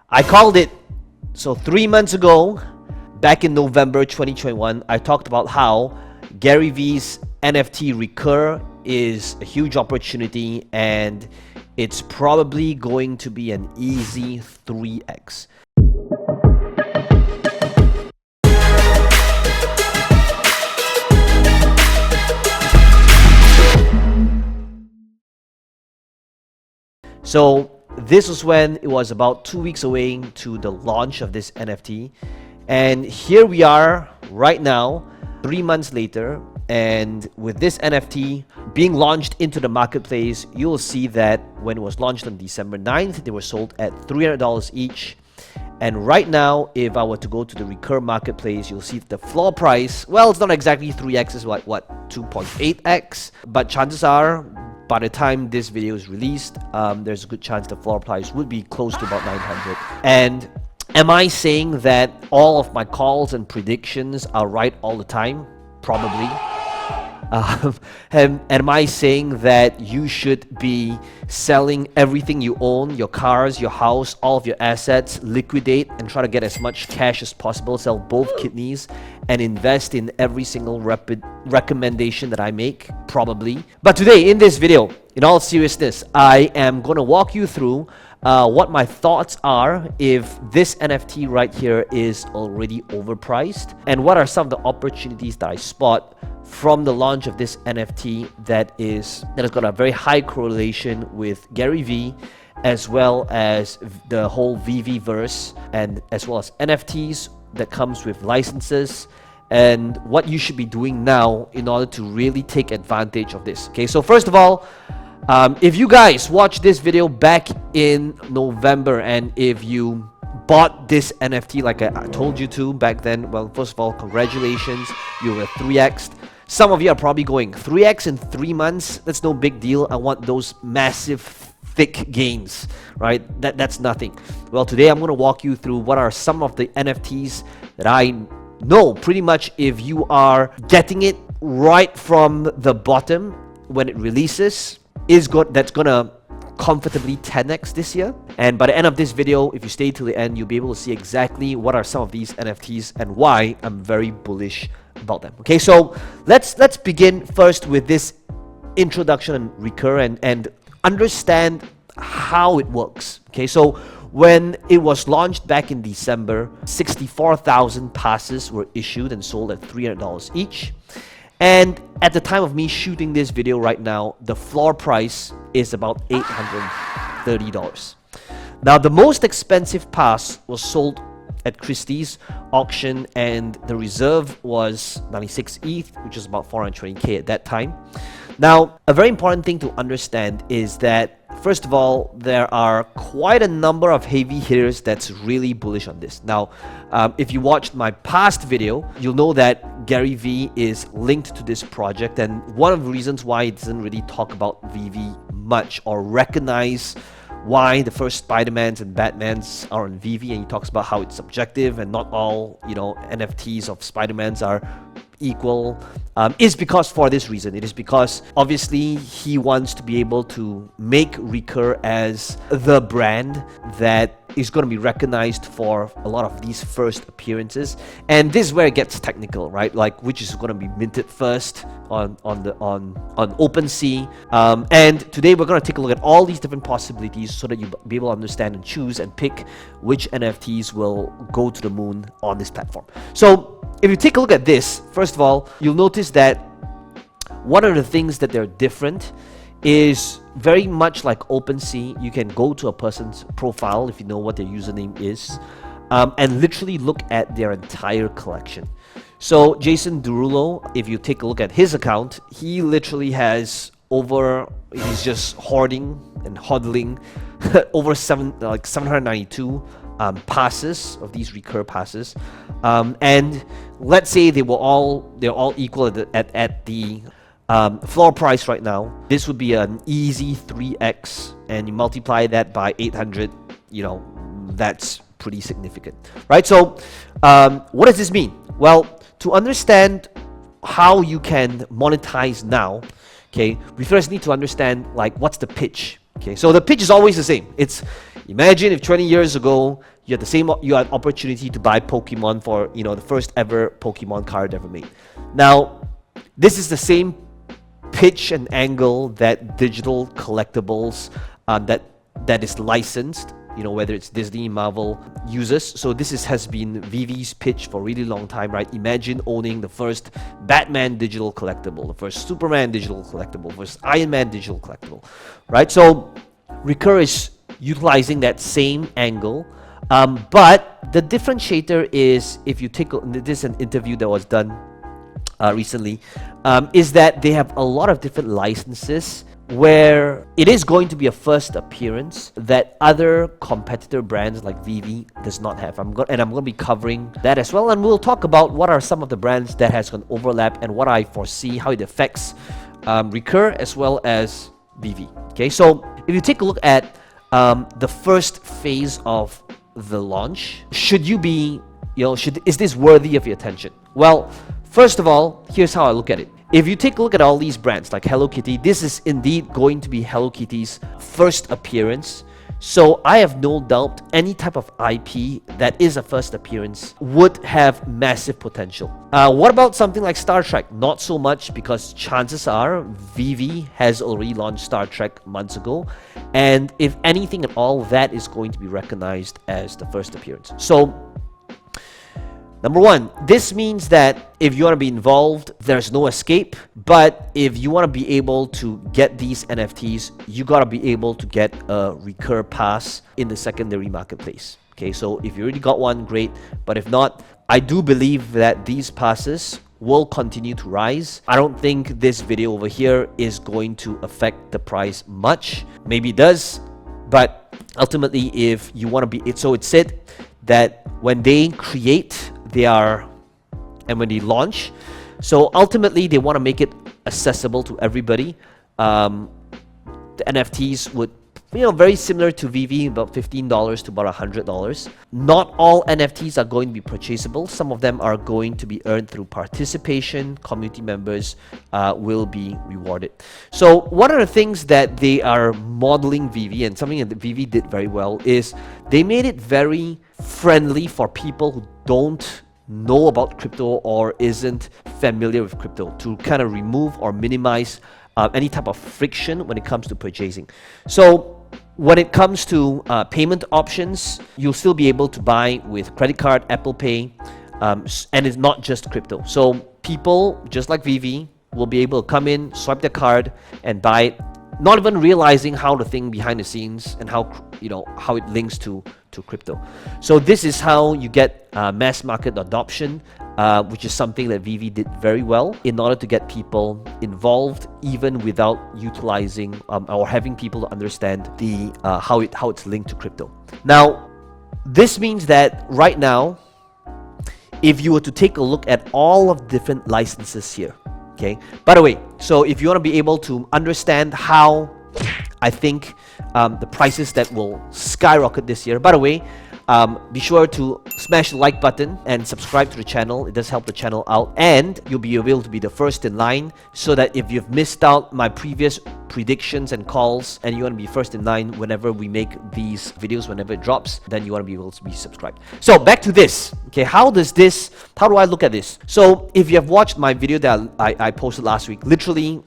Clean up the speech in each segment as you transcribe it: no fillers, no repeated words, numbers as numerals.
I called it. So 3 months ago, back in November 2021, I talked about how GaryVee's NFT Recur is a huge opportunity and it's probably going to be an easy 3x. So this was when it was about 2 weeks away to the launch of this NFT, and here we are right now 3 months later, and with this NFT being launched into the marketplace, you'll see that when it was launched on December 9th, they were sold at $300 each. And right now, if I were to go to the Recur marketplace, you'll see the floor price, well, it's not exactly 3x, it's what 2.8x, but chances are by the time this video is released, there's a good chance the floor price would be close to about 900. And am I saying that all of my calls and predictions are right all the time? Probably. And am I saying that you should be selling everything you own, your cars, your house, all of your assets, liquidate and try to get as much cash as possible, sell both kidneys and invest in every single recommendation that I make? Probably. But today in this video, in all seriousness, I am going to walk you through what my thoughts are if this NFT right here is already overpriced, and what are some of the opportunities that I spot from the launch of this NFT that has got a very high correlation with GaryVee, as well as the whole VeVe verse, and as well as NFTs that comes with licenses, and what you should be doing now in order to really take advantage of this. Okay, so first of all, if you guys watched this video back in November, and if you bought this NFT like I told you to back then, well, first of all, congratulations, you were 3x'd. Some of you are probably going, 3x in 3 months? That's no big deal. I want those massive, thick gains, right? That's nothing. Well, today I'm going to walk you through what are some of the NFTs that I know pretty much if you are getting it right from the bottom when it releases, that's gonna comfortably 10x this year. And by the end of this video, if you stay till the end, you'll be able to see exactly what are some of these NFTs and why I'm very bullish about them. Okay, so let's begin first with this introduction and Recur and understand how it works. Okay, so when it was launched back in December, 64,000 passes were issued and sold at $300 each. And at the time of me shooting this video right now, the floor price is about $830. Now, the most expensive pass was sold at Christie's auction, and the reserve was 96 ETH, which is about 420k at that time. Now, a very important thing to understand is that, first of all, there are quite a number of heavy hitters that's really bullish on this. Now, if you watched my past video, you'll know that GaryVee is linked to this project, and one of the reasons why it doesn't really talk about VeVe much or recognize why the first Spider-Mans and Batmans are on VeVe, and he talks about how it's subjective and not all, NFTs of Spider-Mans are equal, is because for this reason. It is because obviously he wants to be able to make Recur as the brand that is going to be recognized for a lot of these first appearances. And this is where it gets technical, right? Like which is going to be minted first on OpenSea. And today we're going to take a look at all these different possibilities so that you'll be able to understand and choose and pick which NFTs will go to the moon on this platform. So if you take a look at this, first of all, you'll notice that one of the things that they're different is very much like OpenSea. You can go to a person's profile if you know what their username is, and literally look at their entire collection. So Jason Derulo, if you take a look at his account, he literally has he's just hoarding and hodling over 792 passes of these Recur passes, and let's say they're all equal at the floor price right now. This would be an easy 3x, and you multiply that by 800, that's pretty significant, right? So what does this mean? Well, to understand how you can monetize now, okay, we first need to understand what's the pitch. Okay, so the pitch is always the same. It's imagine if 20 years ago you had an opportunity to buy Pokemon for, you know, the first ever Pokemon card ever made. Now, this is the same pitch and angle that digital collectibles that is licensed, you know, whether it's Disney, Marvel, uses. So has been VeVe's pitch for a really long time, right? Imagine owning the first Batman digital collectible, the first Superman digital collectible, first Iron Man digital collectible, right? So Recur is utilizing that same angle, but the differentiator is, if you take this is an interview that was done recently, is that they have a lot of different licenses where it is going to be a first appearance that other competitor brands like VeVe does not have. I'm going to be covering that as well, and we'll talk about what are some of the brands that has an overlap and what I foresee how it affects Recur as well as VeVe. Okay, so if you take a look at the first phase of the launch, should you be, is this worthy of your attention? Well, first of all, here's how I look at it. If you take a look at all these brands like Hello Kitty, this is indeed going to be Hello Kitty's first appearance. So I have no doubt any type of IP that is a first appearance would have massive potential. What about something like Star Trek? Not so much, because chances are VeVe has already launched Star Trek months ago. And if anything at all, that is going to be recognized as the first appearance. So number one, this means that if you want to be involved, there's no escape. But if you want to be able to get these NFTs, you got to be able to get a Recur pass in the secondary marketplace. Okay, so if you already got one, great. But if not, I do believe that these passes will continue to rise. I don't think this video over here is going to affect the price much. Maybe it does, but ultimately, if you want to be it, so it's said that when they create, and when they launch, so ultimately they want to make it accessible to everybody. The NFTs would, very similar to VeVe, about $15 to about $100. Not all NFTs are going to be purchasable. Some of them are going to be earned through participation. Community members will be rewarded. So one of the things that they are modeling VeVe, and something that VeVe did very well, is they made it very friendly for people who don't know about crypto or isn't familiar with crypto, to kind of remove or minimize any type of friction when it comes to purchasing. So when it comes to payment options, you'll still be able to buy with credit card, Apple Pay, and it's not just crypto. So people, just like VeVe, will be able to come in, swipe their card, and buy it, not even realizing how the thing behind the scenes and how it links to crypto. So this is how you get mass market adoption, which is something that VeVe did very well in order to get people involved, even without utilizing or having people to understand the how it's linked to crypto. Now, this means that right now, if you were to take a look at all of the different licenses here, okay. By the way, so if you want to be able to understand how I think the prices that will skyrocket this year. By the way, be sure to smash the like button and subscribe to the channel. It does help the channel out, and you'll be able to be the first in line, so that if you've missed out my previous predictions and calls and you want to be first in line whenever we make these videos, whenever it drops, then you want to be able to be subscribed. So back to this. Okay, how do I look at this? So if you have watched my video that I posted last week, literally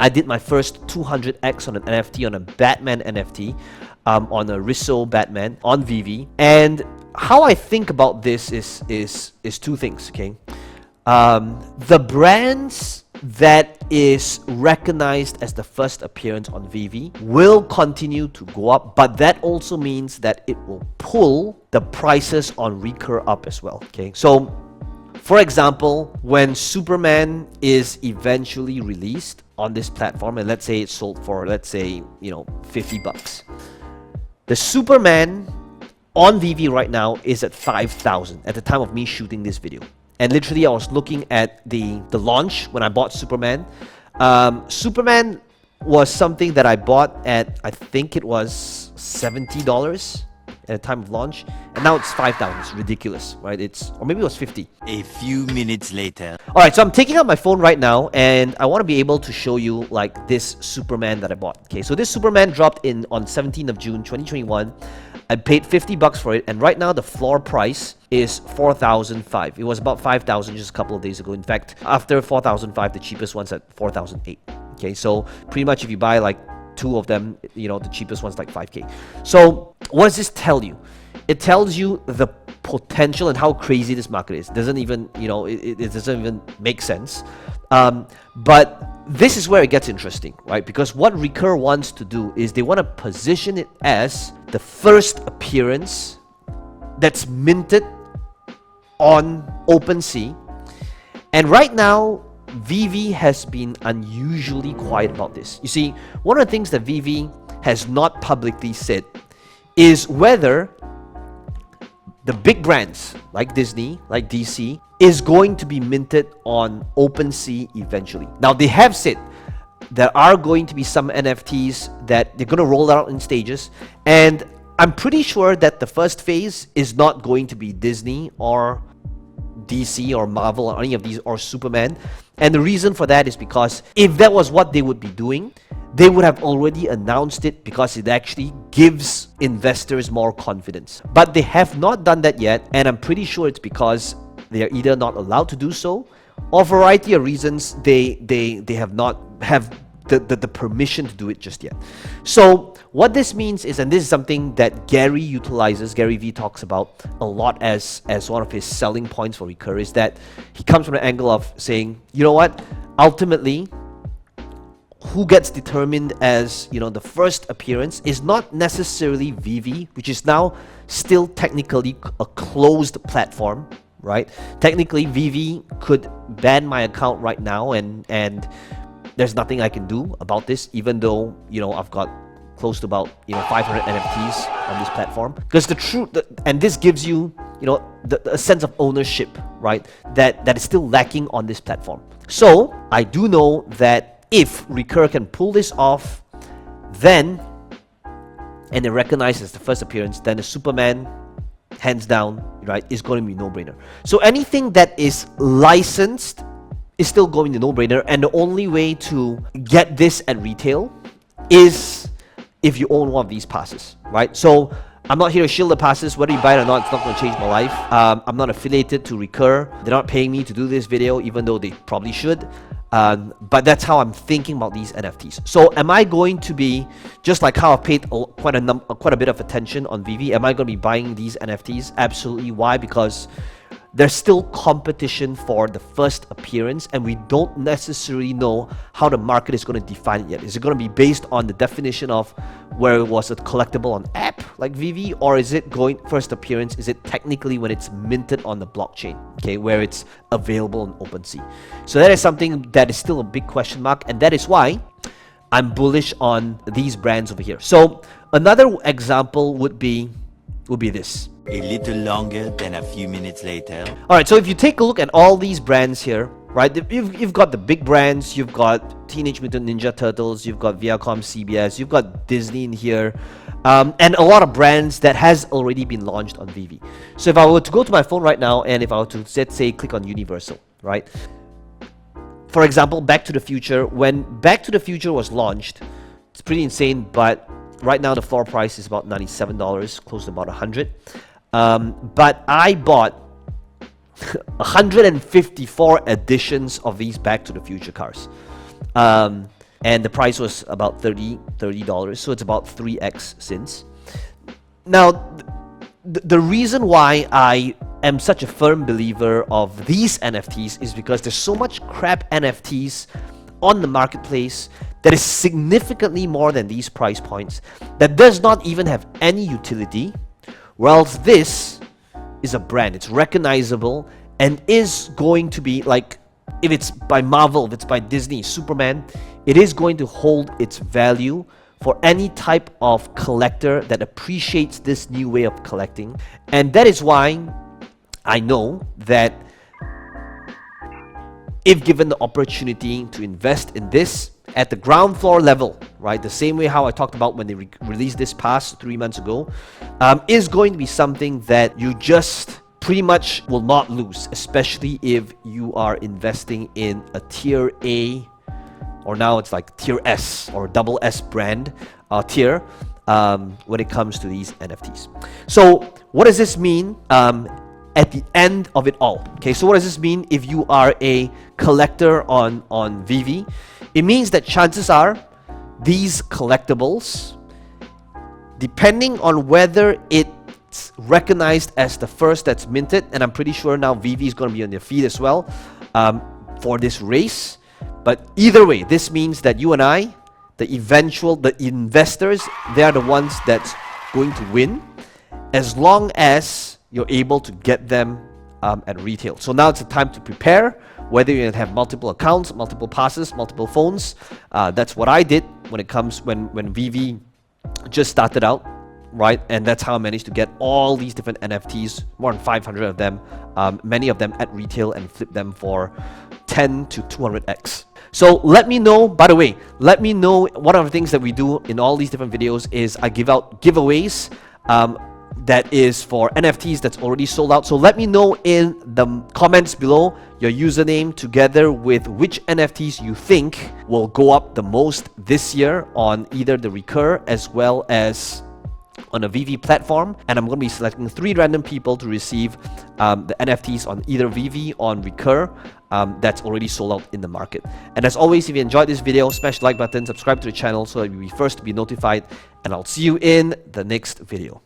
I did my first 200x on an NFT, on a Batman NFT, on a Rizzo Batman on VeVe. And how I think about this is two things, okay? The brands that is recognized as the first appearance on VeVe will continue to go up, but that also means that it will pull the prices on Recur up as well, okay? So, for example, when Superman is eventually released on this platform, and let's say it's sold for, let's say, $50. The Superman on VeVe right now is at 5,000 at the time of me shooting this video. And literally, I was looking at the launch when I bought Superman. Superman was something that I bought at, I think it was $70 at the time of launch, and now it's 5,000. It's ridiculous, right? Or maybe it was 50. A few minutes later. All right, so I'm taking out my phone right now, and I want to be able to show you like this Superman that I bought. Okay, so this Superman dropped on 17th of June 2021. I paid 50 bucks for it, and right now the floor price is 4,005. It was about 5,000 just a couple of days ago. In fact, after 4,005, the cheapest one's at 4,008. Okay, so pretty much if you buy like 2 of them, the cheapest one's like 5K. So what does this tell you? It tells you the potential and how crazy this market is. Doesn't even, it doesn't even make sense. But this is where it gets interesting, right? Because what Recur wants to do is they want to position it as the first appearance that's minted on OpenSea. And right now, VeVe has been unusually quiet about this. You see, one of the things that VeVe has not publicly said is whether the big brands like Disney, like DC, is going to be minted on OpenSea eventually. Now, they have said there are going to be some NFTs that they're going to roll out in stages, and I'm pretty sure that the first phase is not going to be Disney or DC or Marvel or any of these or Superman. And the reason for that is because if that was what they would be doing, they would have already announced it, because it actually gives investors more confidence. But they have not done that yet, and I'm pretty sure it's because they are either not allowed to do so, or for a variety of reasons they have not have the permission to do it just yet. So what this means is, and this is something that Gary utilizes, GaryVee talks about a lot as one of his selling points for Recur, is that he comes from the angle of saying, you know what, ultimately, who gets determined as, the first appearance is not necessarily VeVe, which is now still technically a closed platform, right? Technically, VeVe could ban my account right now, and there's nothing I can do about this, even though, I've got close to about, 500 NFTs on this platform. Because the truth, and this gives you, a sense of ownership, right? That is still lacking on this platform. So I do know that if Recur can pull this off, then, and they recognize as the first appearance, then the Superman, hands down, right, is going to be no-brainer. So anything that is licensed is still going to no-brainer, and the only way to get this at retail is if you own one of these passes, right? So I'm not here to shield the passes. Whether you buy it or not, it's not going to change my life. I'm not affiliated to Recur. They're not paying me to do this video, even though they probably should. But that's how I'm thinking about these NFTs. So am I going to be, just like how I've paid quite a bit of attention on VeVe, am I going to be buying these NFTs? Absolutely. Why? Because there's still competition for the first appearance, and we don't necessarily know how the market is going to define it yet. Is it going to be based on the definition of where it was a collectible on app like VeVe, or is it going first appearance? Is it technically when it's minted on the blockchain, okay, where it's available on OpenSea? So that is something that is still a big question mark, and that is why I'm bullish on these brands over here. So another example would be this. A little longer than a few minutes later. Alright, so if you take a look at all these brands here, right, you've got the big brands, you've got Teenage Mutant Ninja Turtles, you've got Viacom CBS, you've got Disney in here, and a lot of brands that has already been launched on VeVe. So if I were to go to my phone right now, and if I were to, let's say, click on Universal, right? For example, Back to the Future, when Back to the Future was launched, it's pretty insane, but right now the floor price is about $97, close to about $100. But I bought 154 editions of these Back to the Future cars. And the price was about $30, so it's about 3x since. Now, the reason why I am such a firm believer of these NFTs is because there's so much crap NFTs on the marketplace that is significantly more than these price points, that does not even have any utility. Whereas this is a brand, it's recognizable, and is going to be like, if it's by Marvel, if it's by Disney, Superman, it is going to hold its value for any type of collector that appreciates this new way of collecting. And that is why I know that if given the opportunity to invest in this at the ground floor level, right, the same way how I talked about when they released this pass 3 months ago, is going to be something that you just pretty much will not lose, especially if you are investing in a tier A, or now it's like tier S or double S brand tier. when it comes to these NFTs. So what does this mean at the end of it all? Okay, so what does this mean if you are a collector on VeVe? It means that chances are these collectibles, depending on whether it's recognized as the first that's minted, and I'm pretty sure now VeVe is going to be on their feed as well for this race. But either way, this means that you and I, the investors, they are the ones that's going to win, as long as you're able to get them at retail. So now it's the time to prepare, whether you have multiple accounts, multiple passes, multiple phones. That's what I did when VeVe just started out, right? And that's how I managed to get all these different NFTs, more than 500 of them, many of them at retail, and flip them for 10 to 200x. So let me know, by the way, let me know. One of the things that we do in all these different videos is I give out giveaways that is for NFTs that's already sold out. So let me know in the comments below your username together with which NFTs you think will go up the most this year on either the Recur as well as on a VeVe platform. And I'm going to be selecting 3 random people to receive the NFTs on either VeVe or on Recur that's already sold out in the market. And as always, if you enjoyed this video, smash the like button, subscribe to the channel so that you'll be first to be notified, and I'll see you in the next video.